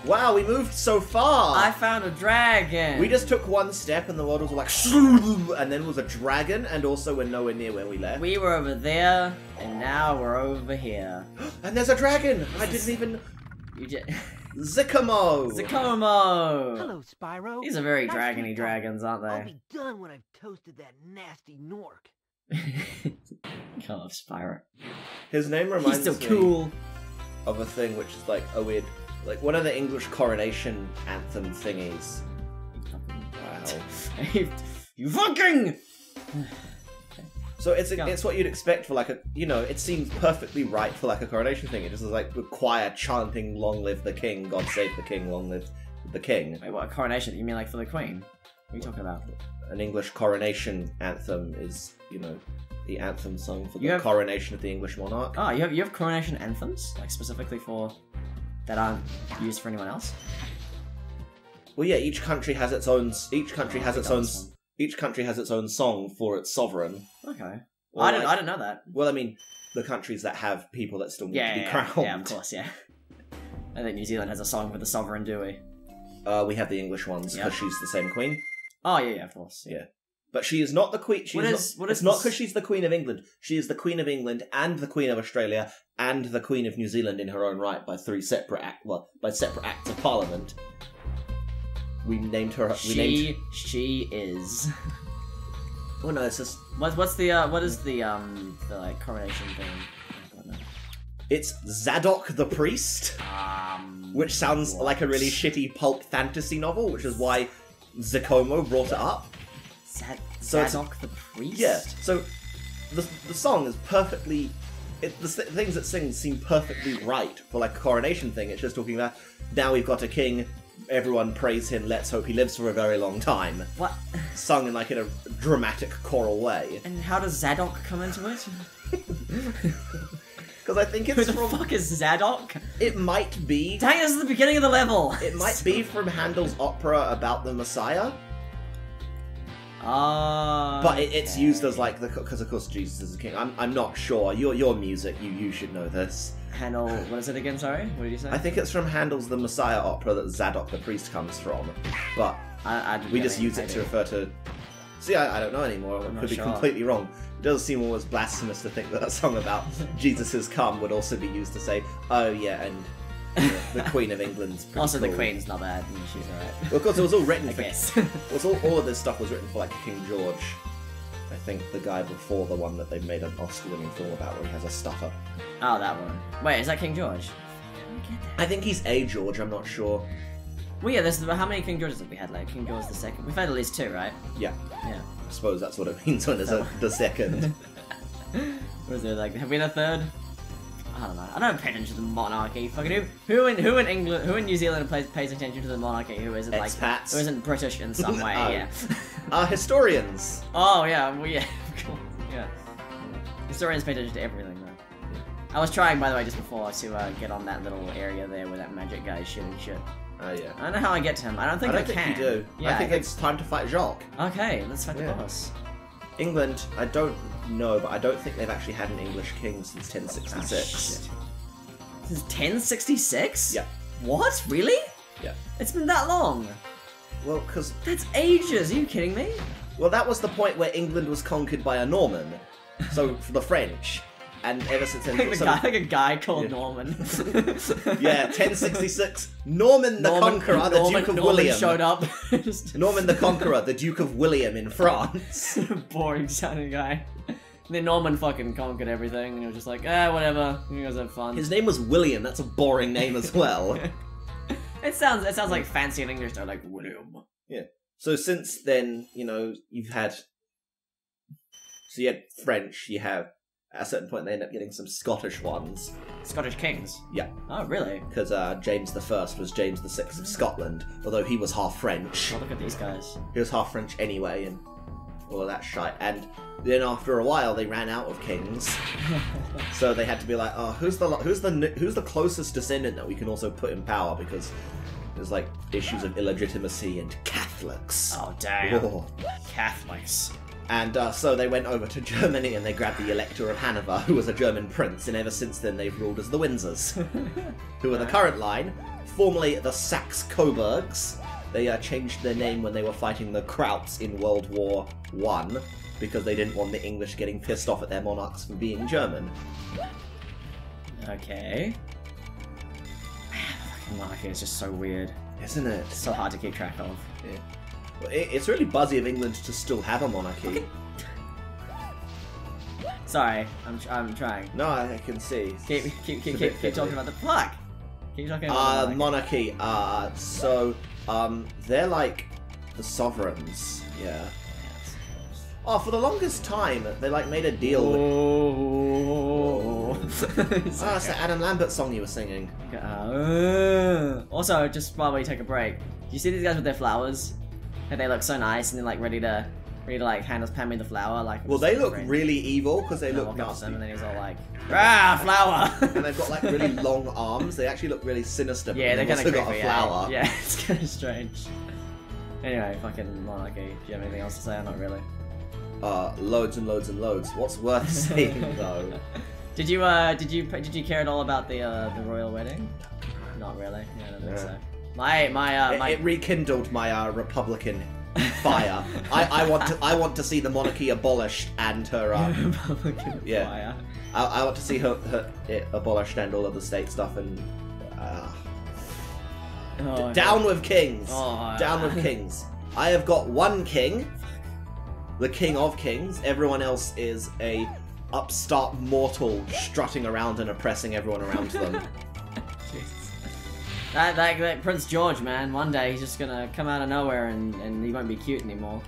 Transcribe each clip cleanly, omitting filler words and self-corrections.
Wow, we moved so far! I found a dragon! We just took one step and the world was like and then was a dragon, and also we're nowhere near where we left. We were over there, and now we're over here. And there's a dragon! I didn't even... You just... Zikomo! Zikomo! Hello, Spyro. These are very Nice dragony to meet dragons, aren't I'll they? be done when I've toasted that nasty Nork. I love Spyro. His name He's reminds so me cool. of a thing which is like a weird... Like one of the English coronation anthem thingies. Wow. You fucking... So it's what you'd expect for like a, you know, it seems perfectly right for like a coronation thing. It just is like the choir chanting "Long live the king, God save the king, long live the king." Wait, what, a coronation? You mean like for the queen? What are you talking about? An English coronation anthem is, you know, the anthem song for the have... coronation of the English monarch. Oh, you have coronation anthems? Like specifically for... that aren't used for anyone else? Well, yeah, each country has its own. Each country has its own. Each country has its own song for its sovereign. Okay. Or I didn't know that. Well, I mean, the countries that have people that still need to be crowned. Yeah, of course, yeah. I think New Zealand has a song for the sovereign, do we? We have the English ones because she's the same queen. Oh yeah, of course. Yeah. But she is not the queen. It's not because she's the Queen of England. She is the Queen of England and the Queen of Australia and the Queen of New Zealand in her own right by separate acts of Parliament. We named her. She is. Oh no, it's just what is the like coronation thing? I don't know. It's Zadok the priest, which sounds like a really shitty pulp fantasy novel, which is why Zikomo brought it up. Zadok the priest? Yeah, so the song is perfectly... the things it sings seem perfectly right for like a coronation thing. It's just talking about, now we've got a king, everyone praise him, let's hope he lives for a very long time. What? Sung in like in a dramatic choral way. And how does Zadok come into it? Because I think it's Who the fuck is Zadok? It might be... Dang, this is the beginning of the level! It might be from Handel's opera about the Messiah. But it's used as like because of course Jesus is a king. I'm not sure. Your music, you should know this. Handel, what is it again? Sorry, what did you say? I think it's from Handel's The Messiah opera that Zadok the priest comes from, but we just use it to refer to. See, I don't know anymore. I could be completely wrong. It does seem almost blasphemous to think that a song about Jesus has come would also be used to say, oh yeah, and the Queen of England's pretty also, cool. The Queen's not bad. She's alright. Well, of course, it was all written for... guess. all of this stuff was written for, like, King George. I think the guy before the one that they made an Oscar-winning film about where he has a stutter. Oh, that one. Wait, is that King George? I think he's a George, I'm not sure. Well, yeah, how many King Georges have we had? Like, King George II? We've had at least 2, right? Yeah. Yeah. I suppose that's what it means when there's the second. Was there, like, have we had a third? I don't know. I don't pay attention to the monarchy. Fucking who in England, who in New Zealand pays attention to the monarchy? Who isn't like expats? Who isn't British in some way? Yeah. Historians. Oh yeah, well, yeah, yeah. Historians pay attention to everything though. I was trying, by the way, just before to get on that little area there where that magic guy is shooting shit. Oh yeah. I don't know how I get to him. I don't think I can. You do. Yeah, I think it's time to fight Jacques. Okay, let's fight the boss. England, I don't know, but I don't think they've actually had an English king since 1066. Oh, since 1066? Yeah. What? Really? Yeah. It's been that long? Well, because... That's ages, are you kidding me? Well, that was the point where England was conquered by a Norman. So, for the French. And ever since then... like a guy called Norman. Yeah, 1066. Norman the Conqueror, the Duke of William. Showed up. Norman the Conqueror, the Duke of William in France. Boring sounding guy. And then Norman fucking conquered everything, and he was just like, whatever. You guys have fun. His name was William. That's a boring name as well. It sounds like fancy in English though, like William. Yeah. So since then, you know, you had French. You have. At a certain point, they end up getting some Scottish ones. Scottish kings? Yeah. Oh, really? Because James I was James VI of Scotland, although he was half French. Oh, look at these guys. He was half French anyway, and all of that shite. And then after a while, they ran out of kings, so they had to be like, oh, who's the closest descendant that we can also put in power? Because there's like issues of illegitimacy and Catholics. Oh damn! Oh. Catholics. And so they went over to Germany and they grabbed the Elector of Hanover, who was a German prince, and ever since then they've ruled as the Windsors, who are the current line, formerly the Saxe-Coburgs. They changed their name when they were fighting the Krauts in World War I, because they didn't want the English getting pissed off at their monarchs for being German. Okay. Fucking monarchy is just so weird. Isn't it? It's so hard to keep track of. Yeah. Well, it's really buzzy of England to still have a monarchy. Sorry, I'm trying. No, I can see. Keep talking about the fuck. Keep talking about the monarchy. They're like the sovereigns. Yeah. Oh, for the longest time, they like made a deal. It's the Adam Lambert song you were singing. Also, just while we take a break, do you see these guys with their flowers? And they look so nice, and they're like ready to like hand me the flower. Like, well, they look really evil because they look nasty. And then he's all like, "Ah, flower!" And they've got like really long arms. They actually look really sinister. Yeah, they're kind of creepy. Got a flower. Yeah, it's kind of strange. Anyway, fucking monarchy. Do you have anything else to say? Or not really. Loads and loads and loads. What's worth saying though? Did you care at all about the royal wedding? Not really. Yeah, I don't think so. It rekindled my Republican fire. I want to see the monarchy abolished and her Republican fire. I want to see it abolished and all of the state stuff and down with kings. Down with kings. I have got one king, the king of kings. Everyone else is a upstart mortal strutting around and oppressing everyone around them. That Prince George, man, one day he's just gonna come out of nowhere and he won't be cute anymore.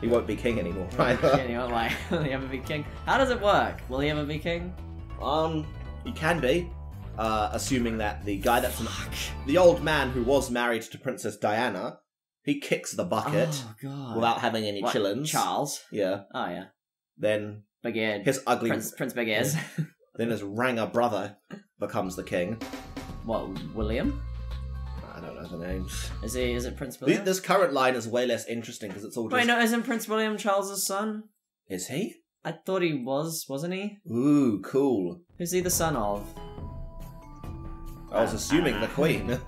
He won't be king anymore, right? Will he ever be king? How does it work? Will he ever be king? He can be. Assuming that the guy that's the old man who was married to Princess Diana, he kicks the bucket without having any chillins. Charles? Yeah. Oh, yeah. Then Big Ear. His ugly Prince Big Ears. Then his Ranger brother becomes the king. What, William? I don't know the names. Is it Prince William? This current line is way less interesting because it's all just... Wait, no, isn't Prince William Charles's son? Is he? I thought he wasn't he? Ooh, cool. Who's he the son of? I was assuming the Queen.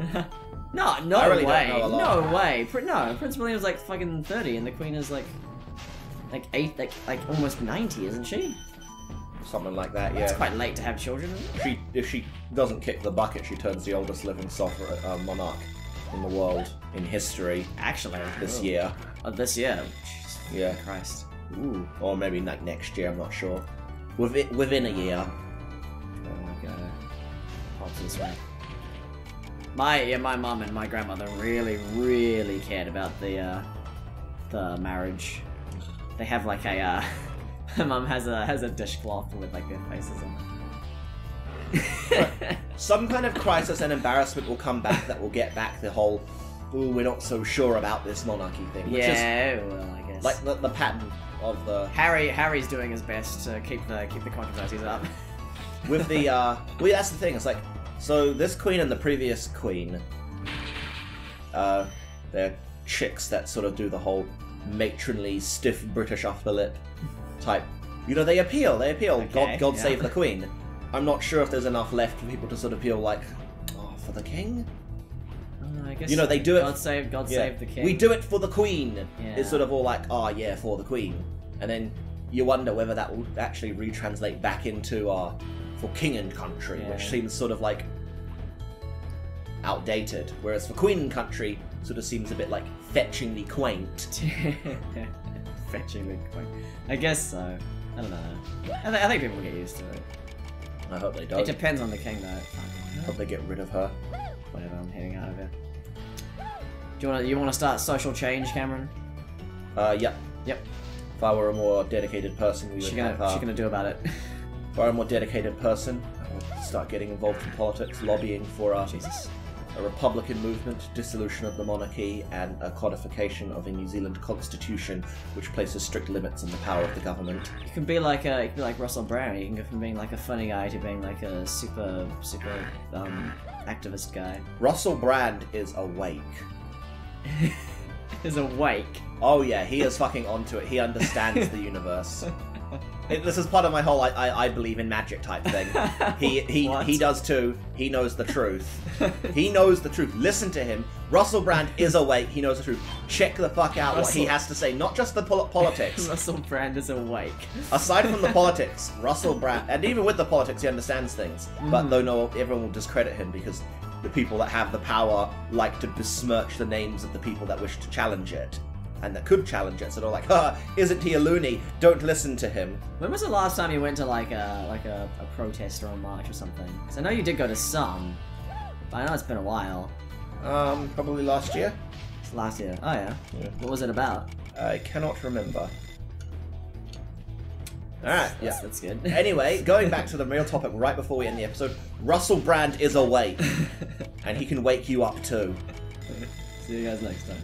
No really way. Don't know a lot. No way. No, Prince William's like fucking 30 and the Queen is like almost 90, isn't she? Something like that, yeah. It's quite late to have children, isn't it? If she doesn't kick the bucket, she turns the oldest living monarch in the world, in history. Actually. This year. Oh, this year? Jeez, yeah. Christ. Ooh. Or maybe like next year, I'm not sure. Within a year. Oh my god. Pops this way. My mum and my grandmother really cared about the marriage. They have like a my mum has a dishcloth with like their faces on it. Some kind of crisis and embarrassment will come back that will get back the whole, ooh, we're not so sure about this monarchy thing. Which yeah, well, I guess. Like the pattern of the... Harry's doing his best to keep the controversies up. With the, well, that's the thing, it's like, so this queen and the previous queen, they're chicks that sort of do the whole matronly, stiff British upper lip type. You know, they appeal. Okay, God save the Queen. I'm not sure if there's enough left for people to sort of feel like, oh, for the King? I guess you know, they do it... God save the King. We do it for the Queen. Yeah. It's sort of all like, oh yeah, for the Queen. And then you wonder whether that will actually retranslate back into for King and Country, which seems sort of like outdated. Whereas for Queen and Country, sort of seems a bit like fetchingly quaint. Fetchingly quaint. I guess so. I don't know. I think people get used to it. I hope they don't. It depends on the king, though. I hope they get rid of her. Whatever, I'm heading out of here. You want to start social change, Cameron? Yep. Yep. If I were a more dedicated person, we would She's gonna do about it. If I were a more dedicated person, I would start getting involved in politics, lobbying for Jesus. A Republican movement, dissolution of the monarchy, and a codification of a New Zealand constitution which places strict limits on the power of the government. You can be like Russell Brand. You can go from being like a funny guy to being like a super activist guy. Russell Brand is awake. is awake. Oh yeah, he is fucking onto it. He understands the universe. This is part of my whole I believe in magic type thing. He does too. He knows the truth. He knows the truth. Listen to him. Russell Brand is awake. He knows the truth. Check the fuck out what he has to say. Not just the politics. Russell Brand is awake. Aside from the politics, Russell Brand, and even with the politics, he understands things. But though no, everyone will discredit him because the people that have the power like to besmirch the names of the people that wish to challenge it. And that could challenge it, so they're like, isn't he a loony? Don't listen to him. When was the last time you went to like a protest or a march or something? Because I know you did go to some, but I know it's been a while. Probably last year. It's last year. Oh yeah. What was it about? I cannot remember. Alright, yeah. That's good. Anyway, going back to the real topic right before we end the episode, Russell Brand is awake. And he can wake you up too. See you guys next time.